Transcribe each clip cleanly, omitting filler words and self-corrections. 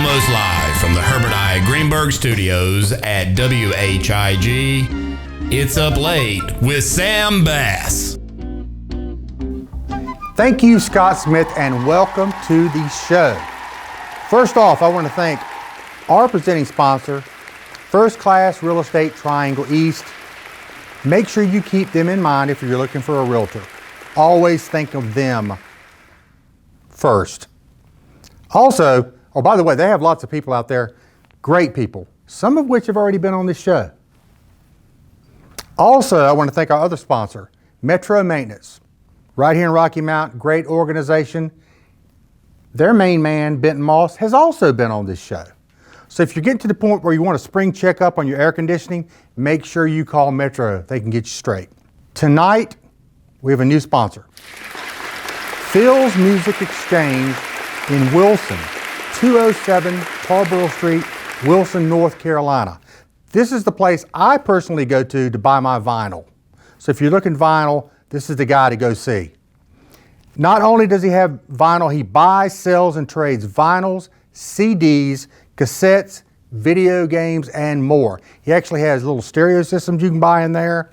almost live from the Herbert I. Greenberg Studios at WHIG. It's Up Late with Sam Bass. Thank you, Scott Smith, and welcome to the show. First off, I want to thank our presenting sponsor, First Class Real Estate Triangle East. Make sure you keep them in mind if you're looking for a realtor. Always think of them first. Also, oh, by the way, they have lots of people out there, great people, some of which have already been on this show. Also, I want to thank our other sponsor, Metro Maintenance, right here in Rocky Mount, great organization. Their main man, Benton Moss, has also been on this show. So if you're getting to the point where you want a spring checkup on your air conditioning, make sure you call Metro. They can get you straight. Tonight, we have a new sponsor. Phil's Music Exchange in Wilson, 207 Tarboro Street, Wilson, North Carolina. This is the place I personally go to buy my vinyl. So if you're looking vinyl, this is the guy to go see. Not only does he have vinyl, he buys, sells, and trades vinyls, CDs, cassettes, video games, and more. He actually has little stereo systems you can buy in there.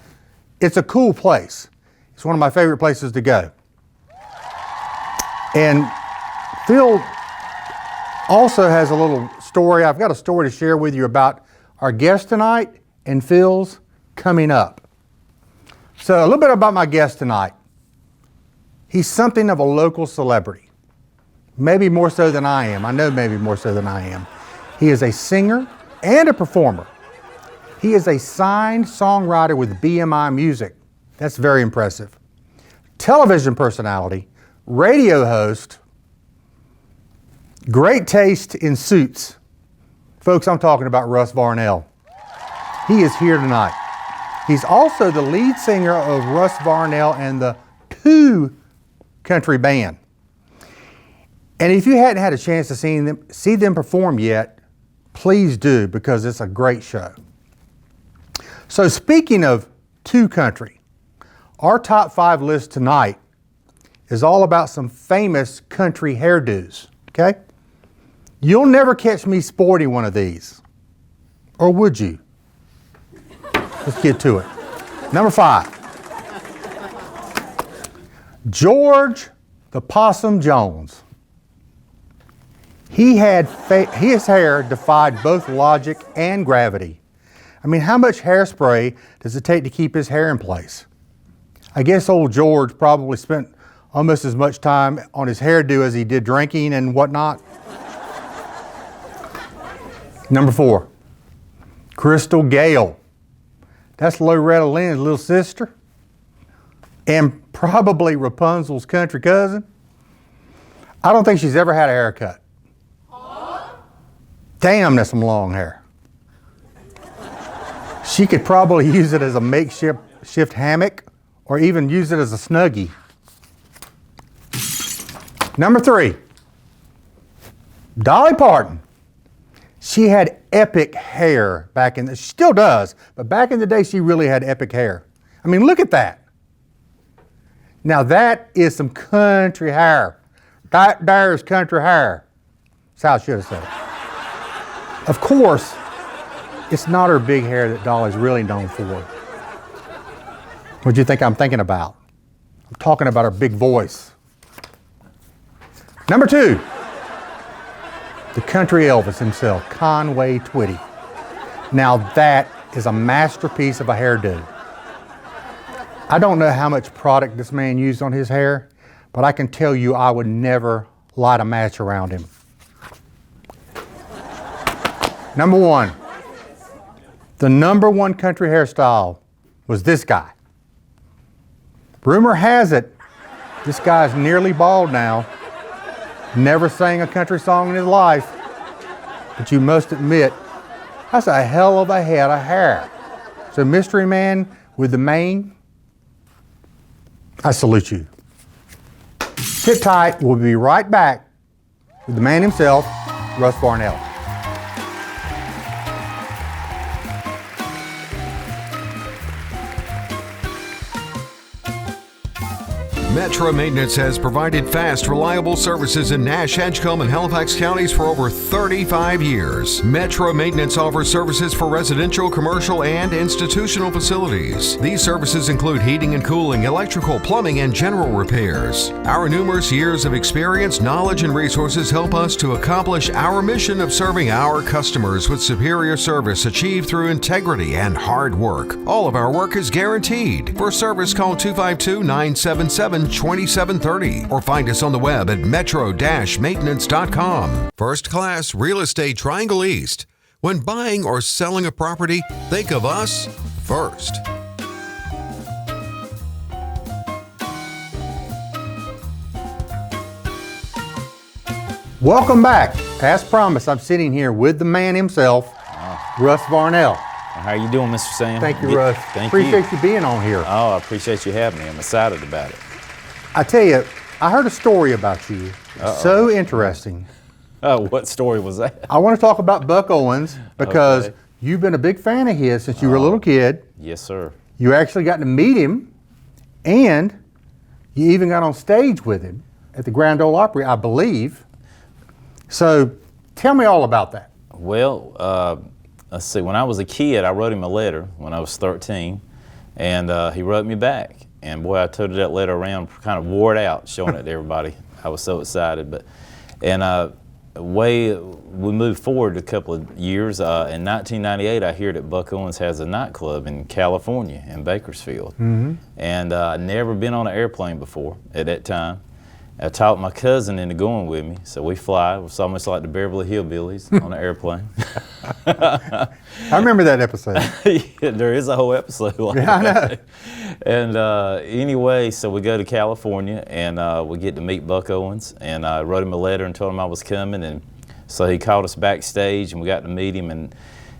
It's a cool place. It's one of my favorite places to go. And Phil also has a little story. I've got a story to share with you about our guest tonight and Phil's coming up. So a little bit about my guest tonight. He's something of a local celebrity. Maybe more so than I am. I know maybe more so than I am. He is a singer and a performer. He is a signed songwriter with BMI Music. That's very impressive. Television personality, radio host, great taste in suits. Folks, I'm talking about Russ Varnell. He is here tonight. He's also the lead singer of Russ Varnell and the Two Country Band. And if you hadn't had a chance to see them perform yet, please do, because it's a great show. So speaking of Two Country, our top 5 list tonight is all about some famous country hairdos, okay? You'll never catch me sporting one of these. Or would you? Let's get to it. Number 5. George the Possum Jones. His hair defied both logic and gravity. I mean, how much hairspray does it take to keep his hair in place? I guess old George probably spent almost as much time on his hairdo as he did drinking and whatnot. Number 4, Crystal Gale. That's Loretta Lynn's little sister and probably Rapunzel's country cousin. I don't think she's ever had a haircut. Damn, that's some long hair. She could probably use it as a makeshift hammock or even use it as a Snuggie. Number 3, Dolly Parton. She had epic hair she still does, but back in the day she really had epic hair. I mean, look at that. Now that is some country hair. There's country hair. That's how I should have said it. Of course, it's not her big hair that Dolly's really known for. What do you think I'm thinking about? I'm talking about her big voice. Number 2, the country Elvis himself, Conway Twitty. Now that is a masterpiece of a hairdo. I don't know how much product this man used on his hair, but I can tell you I would never light a match around him. Number 1, the number 1 country hairstyle was this guy. Rumor has it, this guy's nearly bald now. Never sang a country song in his life, but you must admit, that's a hell of a head of hair. So mystery man with the mane, I salute you. Sit tight, we'll be right back with the man himself, Russ Varnell. Metro Maintenance has provided fast, reliable services in Nash, Edgecombe, and Halifax counties for over 35 years. Metro Maintenance offers services for residential, commercial, and institutional facilities. These services include heating and cooling, electrical, plumbing, and general repairs. Our numerous years of experience, knowledge, and resources help us to accomplish our mission of serving our customers with superior service achieved through integrity and hard work. All of our work is guaranteed. For service, call 252-977-2730 or find us on the web at metro-maintenance.com. First Class Real Estate Triangle East. When buying or selling a property, think of us first. Welcome back. As promised, I'm sitting here with the man himself, Russ Varnell. How you doing, Mr. Sam? Thank you, Russ. Appreciate you being on here. Oh, I appreciate you having me. I'm excited about it. I tell you, I heard a story about you. So interesting. Oh, what story was that? I want to talk about Buck Owens because Okay. you've been a big fan of his since you were a little kid. Yes, sir. You actually got to meet him, and you even got on stage with him at the Grand Ole Opry, I believe. So tell me all about that. Well, let's see. When I was a kid, I wrote him a letter when I was 13, and he wrote me back. And boy, I toted that letter around, kind of wore it out, showing it to everybody. I was so excited. We moved forward a couple of years. In 1998, I hear that Buck Owens has a nightclub in California, in Bakersfield. Mm-hmm. And I'd never been on an airplane before at that time. I talked my cousin into going with me, so we fly. It was almost like the Beverly Hillbillies on an airplane. I remember that episode. Yeah, there is a whole episode like Yeah, I know. that. And anyway, so we go to California, and we get to meet Buck Owens, and I wrote him a letter and told him I was coming, and so he called us backstage, and we got to meet him, and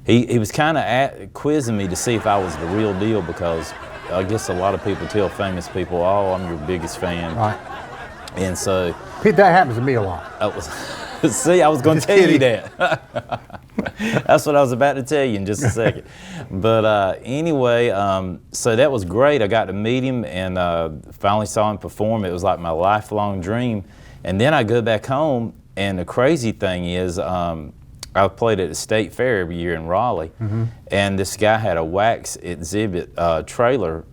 he was kind of quizzing me to see if I was the real deal, because I guess a lot of people tell famous people, oh, I'm your biggest fan. Right. And so Pete, that happens to me a lot. I was, see, I was going to tell you that. That's what I was about to tell you in just a second. But anyway, so that was great. I got to meet him and finally saw him perform. It was like my lifelong dream. And then I go back home, and the crazy thing is, I played at the State Fair every year in Raleigh, and this guy had a wax exhibit trailer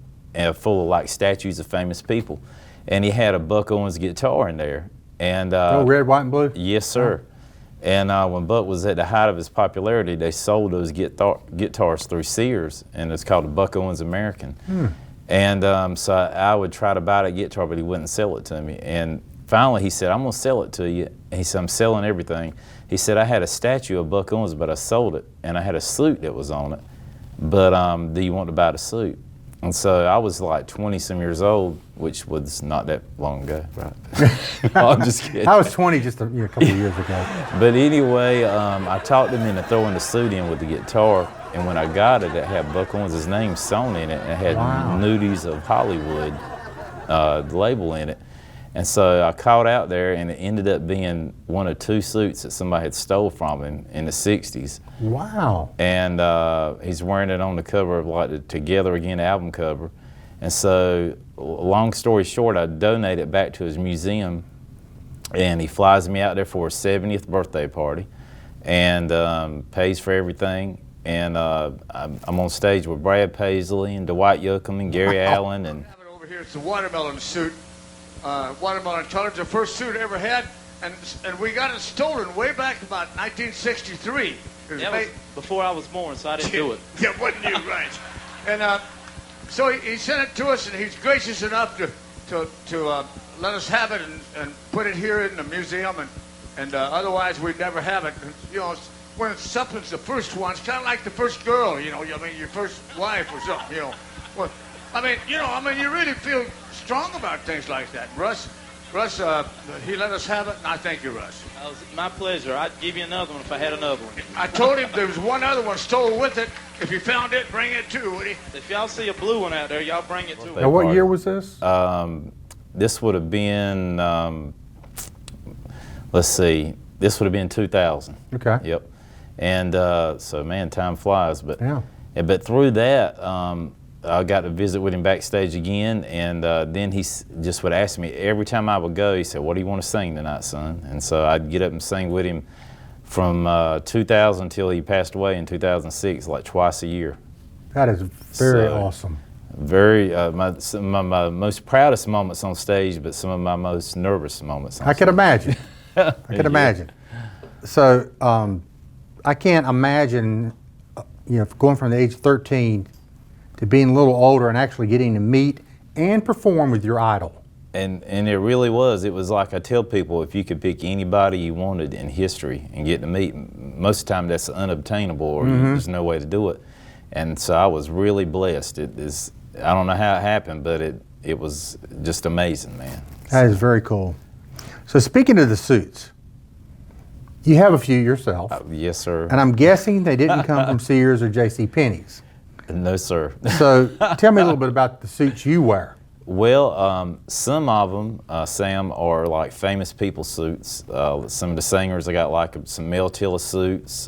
full of like statues of famous people. And he had a Buck Owens guitar in there. And Red, white, and blue? Yes, sir. And when Buck was at the height of his popularity, they sold those guitars through Sears, and it's called a Buck Owens American. And so I would try to buy that guitar, but he wouldn't sell it to me. And finally he said, I'm going to sell it to you. And he said, I'm selling everything. He said, I had a statue of Buck Owens, but I sold it. And I had a suit that was on it. But do you want to buy the suit? And so I was like 20-some years old, which was not that long ago, right? No, I'm just kidding. I was 20 just a couple of years ago. But anyway, I talked him into throwing the suit in with the guitar, and when I got it, it had Buck Owens' name sewn in it, and it had Nudies of Hollywood the label in it. And so I called out there, and it ended up being one of two suits that somebody had stole from him in the 60s. Wow. And he's wearing it on the cover of like the Together Again album cover. And so, long story short, I donated it back to his museum, and he flies me out there for his 70th birthday party and pays for everything. And I'm on stage with Brad Paisley and Dwight Yoakam and Gary Allen. And Over here, it's the watermelon suit. Watermelon color's the first suit I ever had, and we got it stolen way back about 1963. That was before I was born, so I didn't do it. Yeah, wasn't you, right? And so he sent it to us, and he's gracious enough to let us have it and put it here in the museum, and otherwise we'd never have it. You know, when something's the first one, it's kind of like the first girl, you know. I mean, your first wife or something, you know. Well, I mean, you really feel strong about things like that. Russ, he let us have it, and I thank you, Russ. It was my pleasure. I'd give you another one if I had another one. I told him there was one other one stole with it. If you found it, bring it too, would he? If y'all see a blue one out there, y'all bring it to Now, what year was this? this would have been, let's see, this would have been 2000. Okay. Yep. And so, man, time flies. But Yeah. But through that, I got to visit with him backstage again, and then just would ask me every time I would go. He said, "What do you want to sing tonight, son?" And so I'd get up and sing with him from 2000 until he passed away in 2006, like twice a year. That is very awesome. Very some of my most proudest moments on stage, but some of my most nervous moments on I can imagine. I can imagine. So I can't imagine, going from the age of 13 to being a little older and actually getting to meet and perform with your idol. And it really was. It was like I tell people, if you could pick anybody you wanted in history and get to meet, most of the time that's unobtainable, or there's no way to do it. And so I was really blessed. I don't know how it happened, but it was just amazing, man. That is very cool. So speaking of the suits, you have a few yourself. Yes, sir. And I'm guessing they didn't come from Sears or J.C. Penney's. No, sir. So tell me a little bit about the suits you wear. Well, some of them, Sam, are like famous people suits. Some of the singers, I got like some Mel Tiller suits,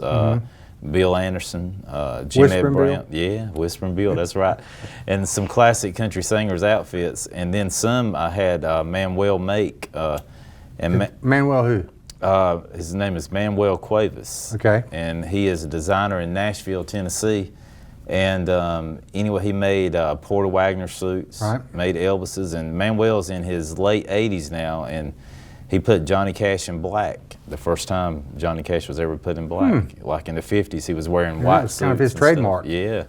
Bill Anderson, Jim Whispering Brown. Yeah, Whispering Bill, that's right. And some classic country singers' outfits. And then some I had Manuel make. Manuel who? His name is Manuel Cuevas. Okay. And he is a designer in Nashville, Tennessee. And anyway, he made Porter Wagner suits, made Elvis's, and Manuel's in his late 80s now, and he put Johnny Cash in black. The first time Johnny Cash was ever put in black. Like in the 50s, he was wearing white suits. It's kind of his trademark. Yeah.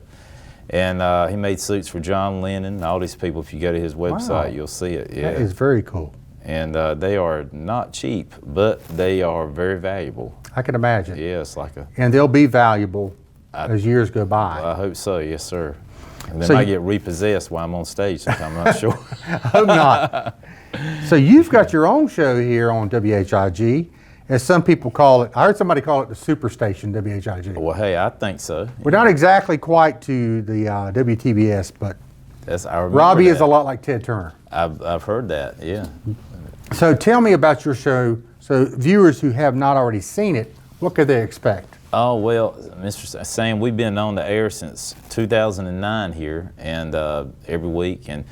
And he made suits for John Lennon and all these people. If you go to his website, you'll see it. Yeah. That is very cool. And they are not cheap, but they are very valuable. I can imagine. Yeah, it's like a... And they'll be valuable as years go by. I hope so, yes, sir. And they So might get repossessed while I'm on stage sometime, I'm not sure. I hope not. So you've got your own show here on WHIG, as some people call it. I heard somebody call it the Superstation, WHIG. Well, hey, I think so. We're not exactly quite to the WTBS, but I remember Robbie that. is a lot like Ted Turner. I've heard that, yeah. So tell me about your show. So viewers who have not already seen it, what could they expect? Oh, well, Mr. Sam, we've been on the air since 2009 here, and every week. And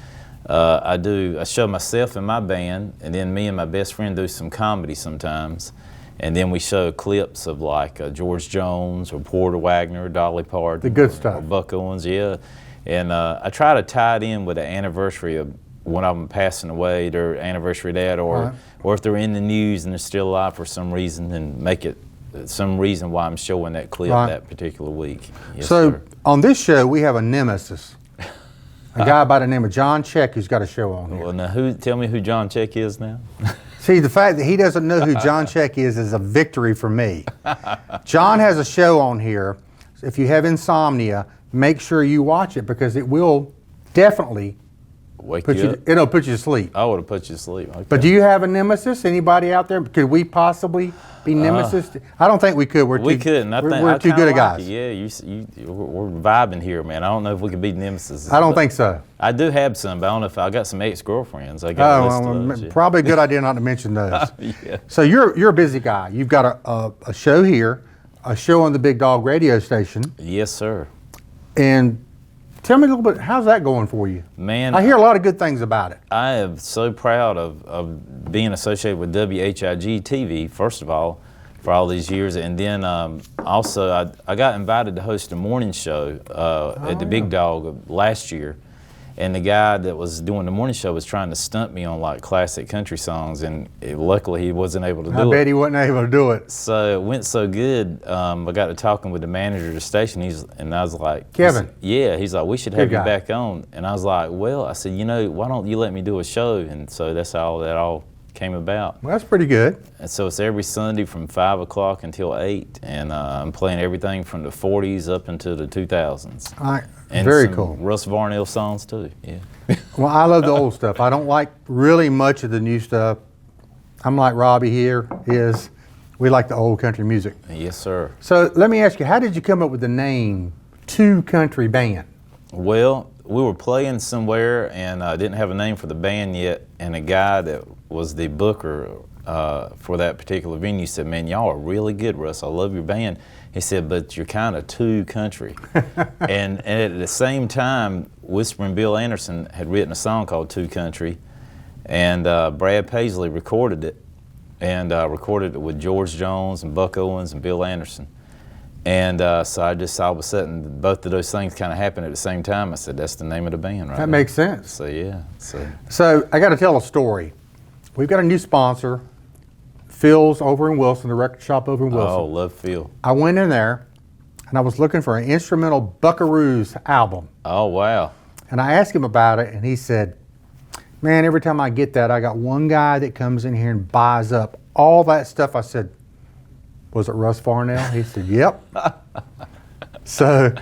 I show myself and my band, and then me and my best friend do some comedy sometimes. And then we show clips of like George Jones or Porter Wagner or Dolly Parton. The good stuff. Or Buck Owens, yeah. And I try to tie it in with the anniversary of one of them passing away, their anniversary of that, or if they're in the news and they're still alive for some reason, and make it some reason why I'm showing that clip that particular week. Yes, So sir. on this show, we have a nemesis. A guy by the name of John Check who's got a show on here. Well, now tell me who John Check is now? See, the fact that he doesn't know who John Check is a victory for me. John has a show on here. If you have insomnia, make sure you watch it, because it will definitely Wake you up? it'll put you to sleep. I would have put you to sleep. Okay. But do you have a nemesis? Anybody out there? Could we possibly be nemesis? I don't think we could. We couldn't. We're too good at guys. Yeah, we're vibing here, man. I don't know if we could be nemesis. I don't think so. I do have some, but I don't know if I got some ex-girlfriends. I got a list of those, yeah. Probably a good idea not to mention those. Yeah. So you're a busy guy. You've got a show here, a show on the Big Dog radio station, Yes, sir. and tell me a little bit, how's that going for you? Man, I hear a lot of good things about it. I am so proud of being associated with WHIG TV, first of all, for all these years. And then also, I got invited to host a morning show at the Big Dog last year. And the guy that was doing the morning show was trying to stunt me on like classic country songs, and luckily he wasn't able to do it. I bet he wasn't able to do it. So it went so good. I got to talking with the manager of the station, and I was like, Kevin. He's like, we should have Good you guy. back on. And I was like, well, I said, why don't you let me do a show? And so that's how that all came about. Well, that's pretty good. And so it's every Sunday from 5 o'clock until 8, and I'm playing everything from the 40s up into the 2000s. All right. And Very some cool. Russ Varnell songs too, yeah. Well, I love the old stuff. I don't like really much of the new stuff. I'm like Robbie here is. We like the old country music. Yes, sir. So let me ask you, how did you come up with the name Two Country Band? Well, we were playing somewhere, and I didn't have a name for the band yet, and a guy that was the booker for that particular venue. He said, "Man, y'all are really good, Russ. I love your band." He said, "But you're kind of too country." and at the same time, Whispering Bill Anderson had written a song called "Too Country," and Brad Paisley recorded it, and recorded it with George Jones and Buck Owens and Bill Anderson. And so I just all of a sudden, both of those things kind of happened at the same time. I said, "That's the name of the band, right?" That makes sense. So yeah. So I got to tell a story. We've got a new sponsor, Phil's over in Wilson, the record shop over in Wilson. Oh, love Phil. I went in there and I was looking for an instrumental Buckaroos album. Oh, wow. And I asked him about it and he said, "Man, every time I get that, I got one guy that comes in here and buys up all that stuff." I said, "Was it Russ Varnell?" He said, "Yep." So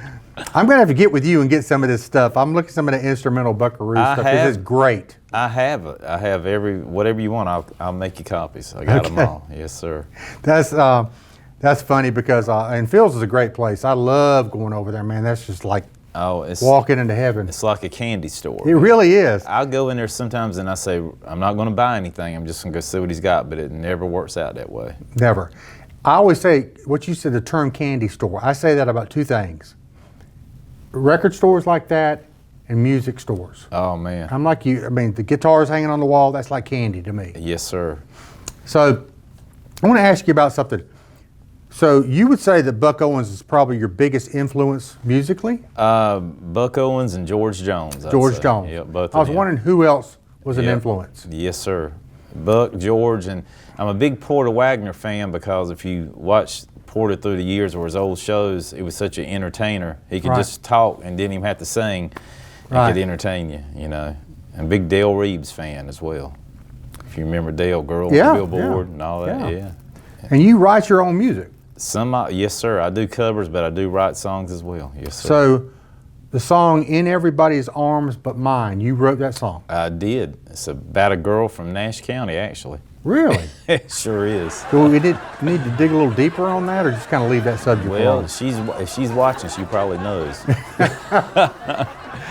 I'm going to have to get with you and get some of this stuff. I'm looking at some of the instrumental Buckaroo stuff. This is great. I have it. I have whatever you want. I'll make you copies. I got them all. Yes, sir. That's funny because and Phil's is a great place. I love going over there, man. That's just like it's walking into heaven. It's like a candy store. It really is. I'll go in there sometimes and I say, "I'm not going to buy anything. I'm just going to go see what he's got," but it never works out that way. Never. I always say what you said, the term candy store. I say that about two things: record stores like that and music stores. Oh, man. I'm like you. I mean, the guitars hanging on the wall, that's like candy to me. Yes, sir. So I want to ask you about something. So you would say that Buck Owens is probably your biggest influence musically? Buck Owens and George Jones. George Jones. Yep, both I was of them. wondering who else was an influence. Yes, sir. Buck, George, and I'm a big Porter Wagner fan because if you watch Porter through the years or his old shows, he was such an entertainer. He could just talk and didn't even have to sing. He could entertain you, you know. And big Dale Reeves fan as well. If you remember Dale, Girl on the Billboard and all that, yeah. And you write your own music? Yes, sir. I do covers, but I do write songs as well. Yes, sir. So the song "In Everybody's Arms But Mine," you wrote that song? I did. It's about a girl from Nash County, actually. Really? It sure is. So we need to dig a little deeper on that, or just kind of leave that subject alone? Well, if she's watching, she probably knows.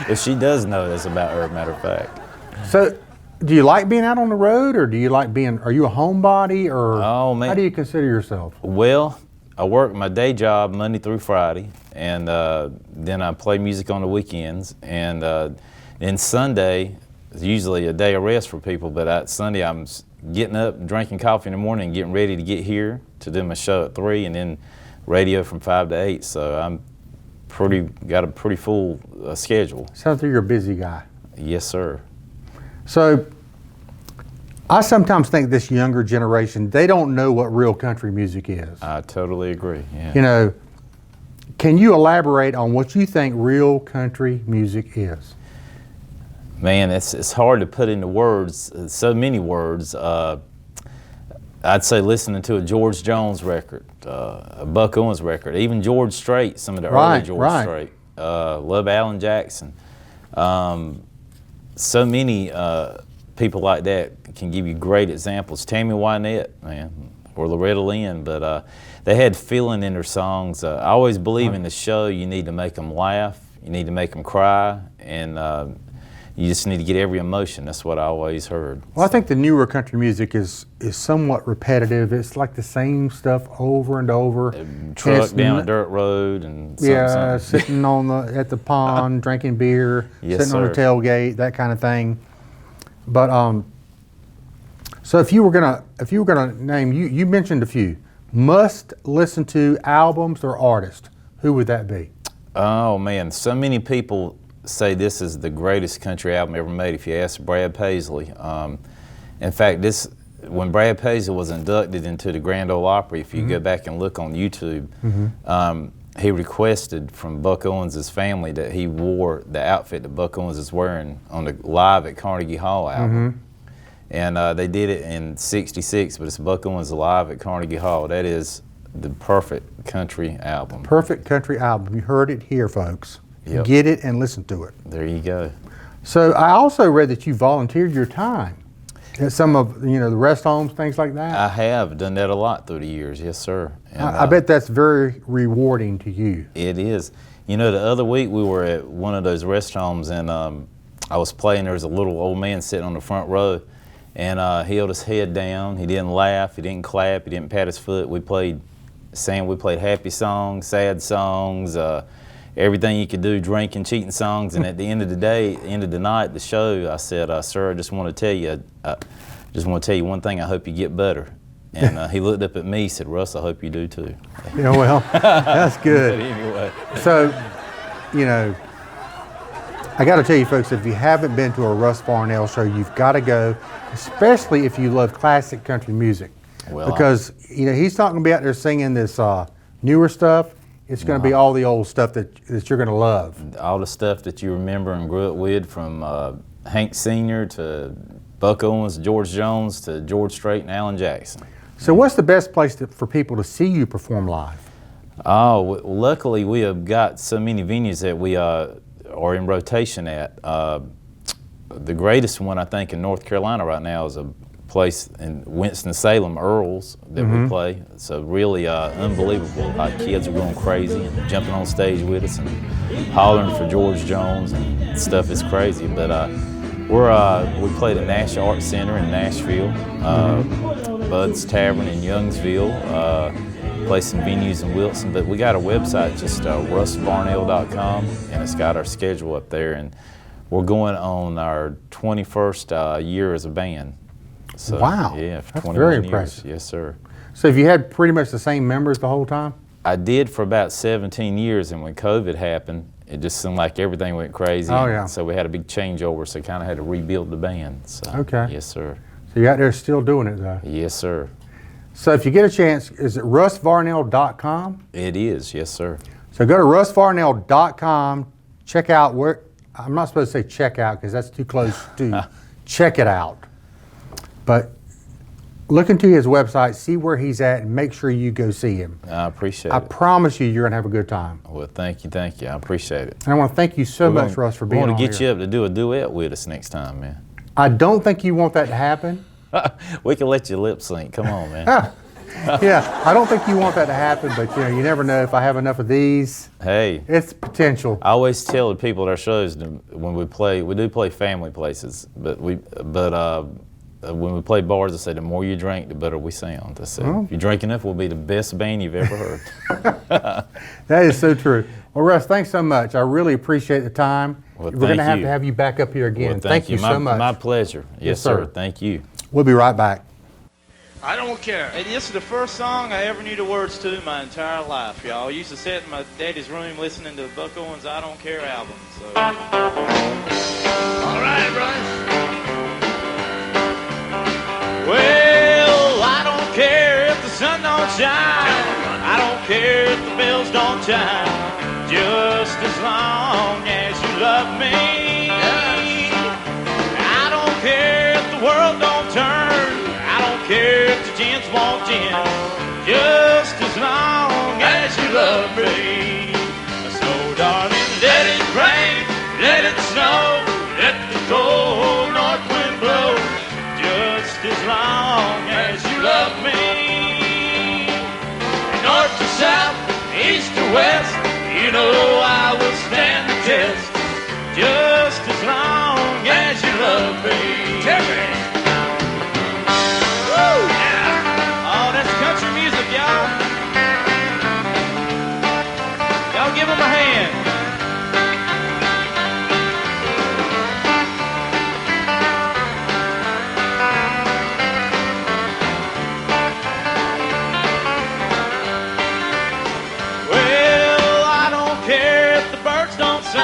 If she does know, that's about her, matter of fact. So, do you like being out on the road, or do you like are you a homebody, or how do you consider yourself? Well, I work my day job Monday through Friday, and then I play music on the weekends, and then Sunday is usually a day of rest for people, but Sunday I'm getting up, drinking coffee in the morning, and getting ready to get here to do my show at 3, and then radio from 5 to 8, so I'm got a pretty full schedule. Sounds like you're a busy guy. Yes, sir. So I sometimes think this younger generation, they don't know what real country music is. I totally agree, yeah. You know, can you elaborate on what you think real country music is? Man, it's hard to put into words, so many words. I'd say listening to a George Jones record, a Buck Owens record, even George Strait, some of the early George Strait. Love Alan Jackson. So many people like that can give you great examples. Tammy Wynette, man, or Loretta Lynn, but they had feeling in their songs. I always believe in the show you need to make them laugh, you need to make them cry, and you just need to get every emotion. That's what I always heard. Well, I think the newer country music is somewhat repetitive. It's like the same stuff over and over. Truck down a dirt road and sitting at the pond drinking beer, sitting on the tailgate, that kind of thing. But so if you were gonna name, you mentioned a few must listen to albums or artists, who would that be? Oh man, so many people say this is the greatest country album ever made if you ask Brad Paisley. In fact, when Brad Paisley was inducted into the Grand Ole Opry, if you go back and look on YouTube, he requested from Buck Owens' family that he wore the outfit that Buck Owens is wearing on the Live at Carnegie Hall album. And they did it in '66, but it's Buck Owens Live at Carnegie Hall. That is the perfect country album. Perfect country album. You heard it here, folks. Yep. Get it and listen to it. There you go. So I also read that you volunteered your time at some of the rest homes, things like that. I have done that a lot through the years, yes sir. And, I bet that's very rewarding to you. It is. You know, the other week we were at one of those rest homes and I was playing. There was a little old man sitting on the front row, and he held his head down. He didn't laugh. He didn't clap. He didn't pat his foot. We played happy songs, sad songs, everything you could do, drinking, cheating songs. And at the end of the day, end of the night, the show, I said, "Sir, I just want to tell you one thing. I hope you get better." And he looked up at me, said, "Russ, I hope you do too." Yeah, well, that's good. But anyway. So, you know, I got to tell you folks, if you haven't been to a Russ Varnell show, you've got to go, especially if you love classic country music. Well, because, you know, he's not going to be out there singing this newer stuff. It's going to be all the old stuff that you're going to love. All the stuff that you remember and grew up with, from Hank Sr. to Buck Owens, George Jones to George Strait and Alan Jackson. So what's the best place for people to see you perform live? Oh, luckily we have got so many venues that we are in rotation at. The greatest one, I think, in North Carolina right now is a place in Winston-Salem, Earl's, that we play. So really unbelievable. Our kids are going crazy and jumping on stage with us and hollering for George Jones and stuff is crazy. But we played at Nash Art Center in Nashville, Bud's Tavern in Youngsville, play some venues in Wilson. But we got a website, just russvarnell.com, and it's got our schedule up there. And we're going on our 21st year as a band. So, wow. Yeah, for That's 21 very years. impressive. Yes, sir. So have you had pretty much the same members the whole time? I did for about 17 years, and when COVID happened, it just seemed like everything went crazy. Oh, yeah. So we had a big changeover, so kind of had to rebuild the band. So, Okay. Yes, sir. So you're out there still doing it though? Yes, sir. So if you get a chance, is it russvarnell.com? It is, yes, sir. So go to russvarnell.com, check out where, I'm not supposed to say check out because that's too close to check it out. But look into his website, see where he's at, and make sure you go see him. I appreciate I it. promise you, you're going to have a good time. Well, thank you. I appreciate it. And I want to thank you so much, Russ, for being on We want to get here. you up to do a duet with us next time, man. I don't think you want that to happen. We can let you lip sync. Come on, man. Yeah, I don't think you want that to happen, but you know, you never know if I have enough of these. Hey. It's potential. I always tell the people at our shows when we do play family places, but when we play bars, I say the more you drink, the better we sound. I said, if you drink enough, we'll be the best band you've ever heard. That is so true. Well, Russ, thanks so much. I really appreciate the time. Well, We're going to thank have to have you back up here again. Well, thank you so much. My pleasure. Yes, sir. Thank you. We'll be right back. I don't care. Hey, this is the first song I ever knew the words to in my entire life, y'all. I used to sit in my daddy's room listening to Buck Owens' I Don't Care album. So. All right, Russ. Well, I don't care if the sun don't shine. I don't care if the bells don't chime. Just as long as you love me. I don't care if the world don't turn. I don't care if the gents won't gin. Just as long as you love me. So, darling, let it rain, let it snow, let the cold north wind blow. Just as long as you love me. North to south, east to west, you know I will stand the test. Just as long as you love me. Terry! Woo! Yeah! Oh, that's country music, y'all. Y'all give them a hand. Well, I don't care if the birds don't sing.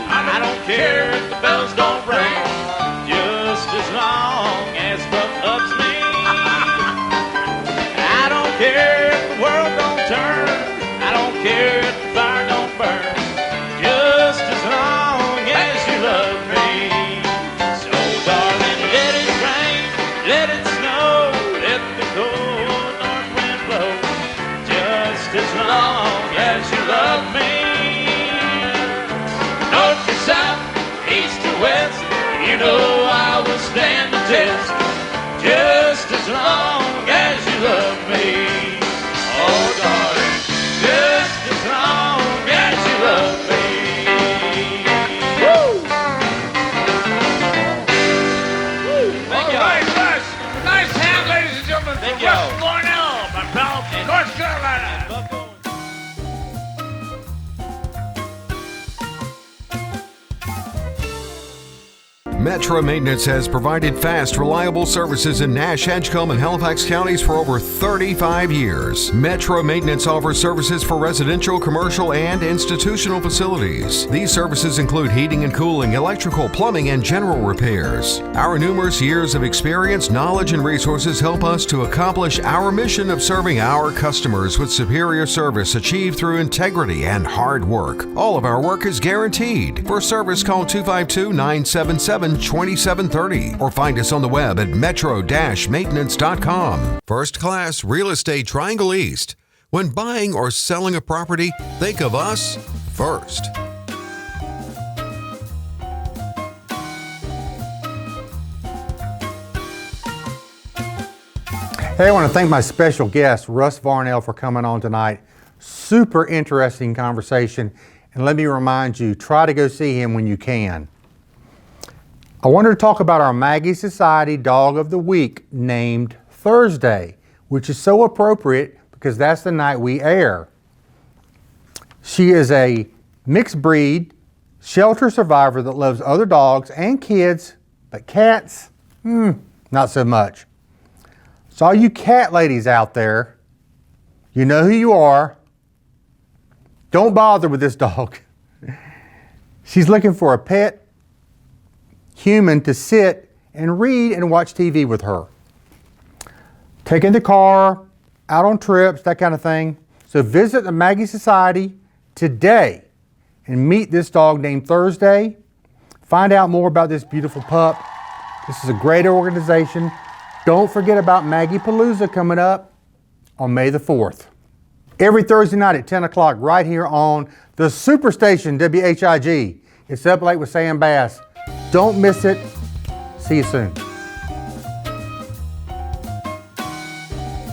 I don't care if the bells don't ring. Just as long as Buck loves me. I don't care if the world don't turn. I don't care if the fire don't burn. Just as long as you love me. So, darling, let it rain, let it snow, let the cold north wind blow. Just as long as you love me. North to south, east to west, you know I will stand the test. Just as long as you love me. Oh, darling, just as long as you love me. Woo! Woo! Thank All y'all. right, Russ. Varnell, my pal from North Carolina. Metro Maintenance has provided fast, reliable services in Nash, Edgecombe, and Halifax counties for over 35 years. Metro Maintenance offers services for residential, commercial, and institutional facilities. These services include heating and cooling, electrical, plumbing, and general repairs. Our numerous years of experience, knowledge, and resources help us to accomplish our mission of serving our customers with superior service achieved through integrity and hard work. All of our work is guaranteed. For service, call 252-977-2730 or find us on the web at metro-maintenance.com. First Class Real Estate Triangle East. When buying or selling a property, think of us first. Hey, I want to thank my special guest, Russ Varnell, for coming on tonight. Super interesting conversation. And let me remind you, try to go see him when you can. I wanted to talk about our Maggie Society Dog of the Week named Thursday, which is so appropriate because that's the night we air. She is a mixed breed shelter survivor that loves other dogs and kids, but cats, not so much. So all you cat ladies out there, you know who you are. Don't bother with this dog. She's looking for a pet human to sit and read and watch TV with her. Taking the car, out on trips, that kind of thing. So visit the Maggie Society today and meet this dog named Thursday. Find out more about this beautiful pup. This is a great organization. Don't forget about Maggie Palooza coming up on May the 4th. Every Thursday night at 10 o'clock right here on the Superstation WHIG. It's Up Late with Sam Bass. Don't miss it. See you soon.